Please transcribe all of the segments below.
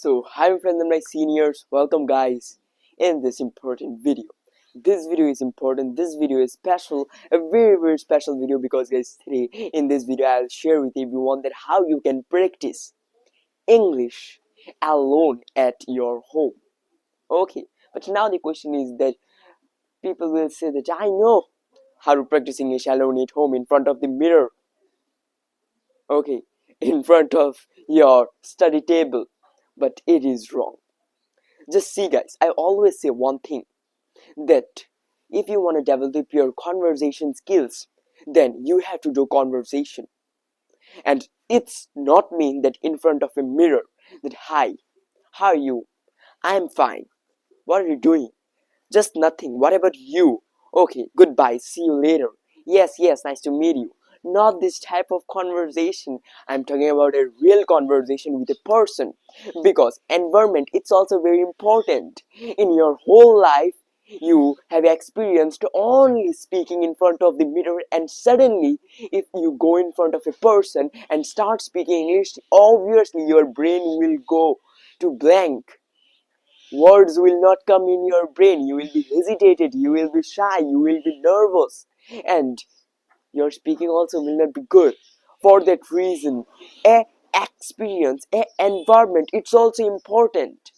So, hi my friends and my seniors, welcome guys in this important video. This video is important, this video is special, a very special video because guys today in this video I'll share with everyone that how you can practice English alone at your home. Okay, but now the question is that people will say that I know how to practice English alone at home in front of the mirror. Okay, in front of your study table, but it is wrong. Just see guys, I always say one thing that if you want to develop your conversation skills, then you have to do conversation. And it's not mean that in front of a mirror that hi, how are you? I'm fine. What are you doing? Just nothing. What about you? Okay, goodbye. See you later. Yes, nice to meet you. Not this type of conversation. I'm talking about a real conversation with a person. Because environment, it's also very important. In your whole life, you have experienced only speaking in front of the mirror, and suddenly if you go in front of a person and start speaking English, obviously your brain will go to blank. Words will not come in your brain. You will be hesitated, you will be shy, you will be nervous, and your speaking also will not be good. For that reason, a experience, a environment, it's also important.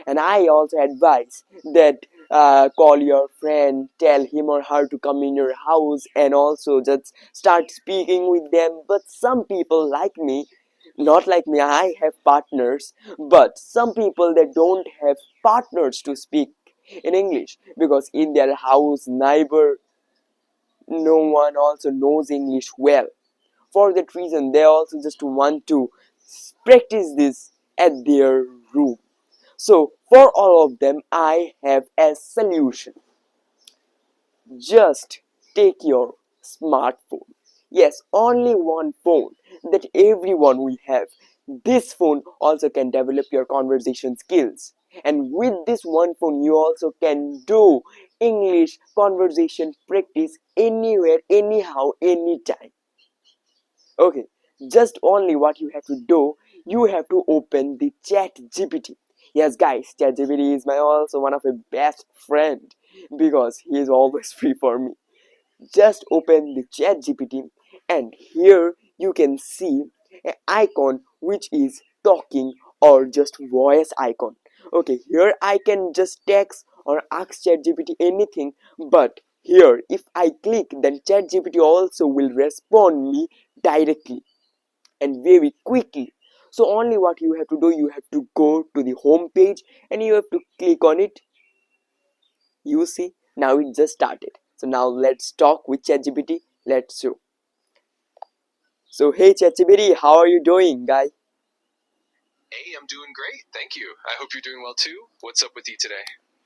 And I also advise that call your friend, tell him or her to come in your house and also just start speaking with them. But some people like me, not like me, I have partners, but some people that don't have partners to speak in English because in their house neighbor no one also knows English well. For that reason they also just want to practice this at their room. So for all of them I have a solution. Just take your smartphone. Yes, only one phone that everyone will have. This phone also can develop your conversation skills. And with this one phone, you also can do English conversation practice anywhere, anyhow, anytime. Okay, just only what you have to do, you have to open the ChatGPT. Yes, guys, ChatGPT is my also one of my best friend because he is always free for me. Just open the ChatGPT and here you can see an icon which is talking or just voice icon. Okay, here I can just text or ask ChatGPT anything, but here if I click then ChatGPT also will respond me directly and very quickly. So only what you have to do, you have to go to the home page and you have to click on it. You see, now it just started. So now let's talk with ChatGPT. Let's show. So hey ChatGPT, how are you doing, guy? Hey, I'm doing great. Thank you. I hope you're doing well too. What's up with you today?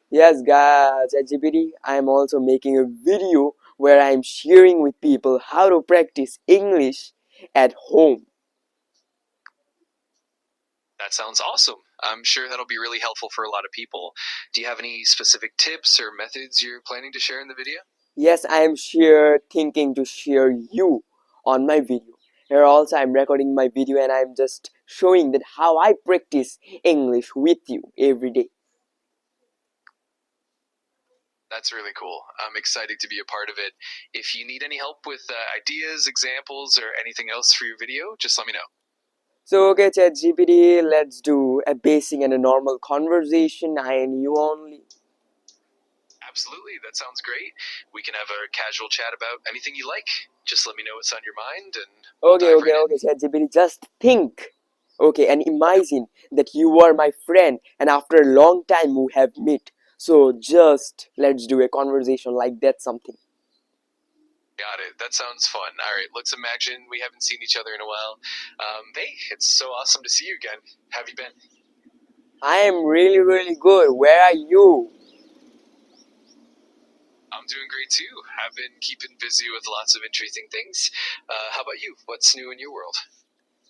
Yes, guys, ChatGPT. I am also making a video where I am sharing with people how to practice English at home. That sounds awesome. I'm sure that'll be really helpful for a lot of people. Do you have any specific tips or methods you're planning to share in the video? Yes, I am thinking to share you on my video. Here also I'm recording my video and I'm just showing that how I practice English with you every day. That's really cool. I'm excited to be a part of it. If you need any help with ideas, examples, or anything else for your video, just let me know. So okay ChatGPT, let's do a basic and a normal conversation, I and you only. Absolutely, that sounds great. We can have a casual chat about anything you like. Just let me know what's on your mind and we'll dive right in. Okay, ChatGPT, just think. Okay, and imagine that you are my friend and after a long time we have met. So just let's do a conversation like that something. Got it. That sounds fun. All right, let's imagine we haven't seen each other in a while. Hey, it's so awesome to see you again. How have you been? I am really good. Where are you? I'm doing great too. I've been keeping busy with lots of interesting things. How about you? What's new in your world?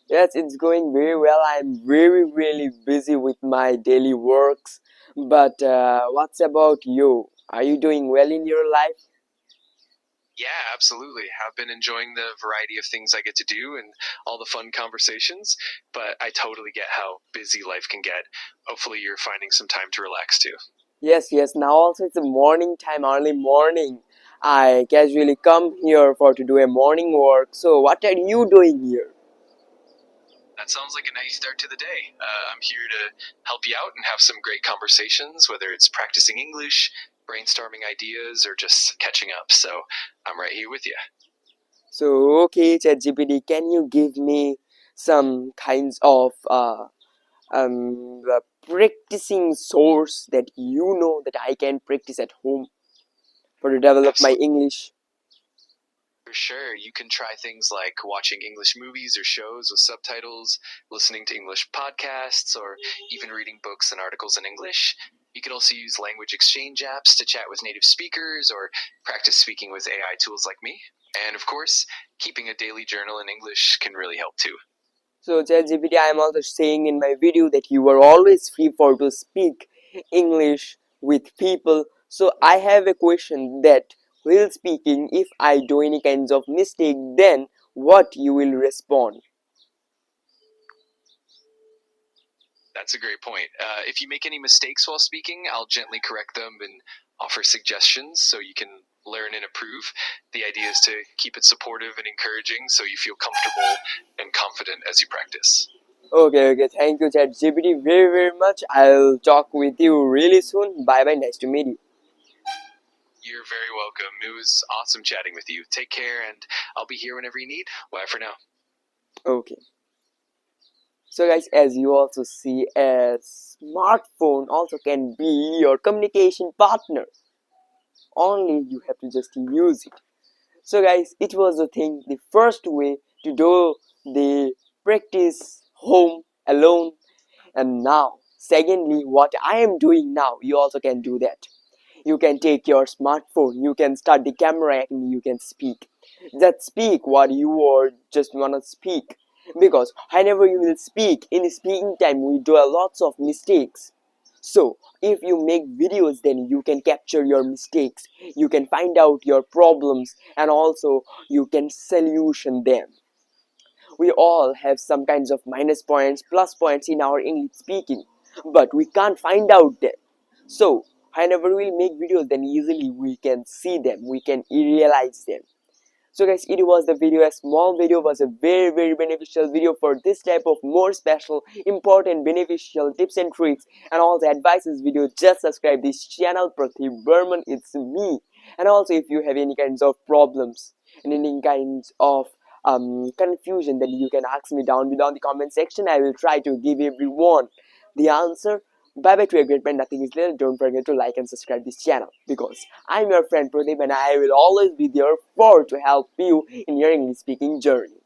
Yes, it's going very well. I'm really busy with my daily works. But what's about you? Are you doing well in your life? Yeah, absolutely. I've been enjoying the variety of things I get to do and all the fun conversations, but I totally get how busy life can get. Hopefully, you're finding some time to relax too. Yes, yes. Now also it's a morning time, early morning. I casually come here for to do a morning work. So what are you doing here? That sounds like a nice start to the day. I'm here to help you out and have some great conversations, whether it's practicing English, brainstorming ideas, or just catching up. So I'm right here with you. So okay, ChatGPT, can you give me some kinds of practicing source that you know that I can practice at home for to develop my Absolutely. English? For sure. You can try things like watching English movies or shows with subtitles, listening to English podcasts, or even reading books and articles in English. You could also use language exchange apps to chat with native speakers or practice speaking with AI tools like me. And of course, keeping a daily journal in English can really help too. So ChatGPT, I am also saying in my video that you are always free for to speak English with people. So I have a question that while speaking, if I do any kinds of mistake, then what you will respond? That's a great point. If you make any mistakes while speaking, I'll gently correct them and offer suggestions so you can learn and improve. The idea is to keep it supportive and encouraging so you feel comfortable and confident as you practice. Okay, okay. Thank you, ChatGPT, very, very much. I'll talk with you really soon. Bye, bye. Nice to meet you. You're very welcome. It was awesome chatting with you. Take care, and I'll be here whenever you need. Bye for now. Okay. So, guys, as you also see, a smartphone also can be your communication partner. Only you have to just use it. So guys, it was the thing, the first way to do the practice home alone. And now secondly, what I am doing now, you also can do that. You can take your smartphone, you can start the camera and you can speak. Just speak what you are just wanna speak. Because whenever you will speak, in speaking time we do a lots of mistakes. So if you make videos, then you can capture your mistakes, you can find out your problems, and also you can solution them. We all have some kinds of minus points, plus points in our English speaking, but we can't find out them. So whenever we make videos, then easily we can see them, we can realize them. So guys, it was the video. A small video was a very, very beneficial video for this type of more special, important, beneficial tips and tricks and all the advices video. Just subscribe this channel. Pratik Burman, it's me. And also if you have any kinds of problems and any kinds of confusion, then you can ask me down below in the comment section. I will try to give everyone the answer. Bye bye to a great man. Nothing is little. Don't forget to like and subscribe this channel because I'm your friend Pradeep and I will always be there for to help you in your English speaking journey.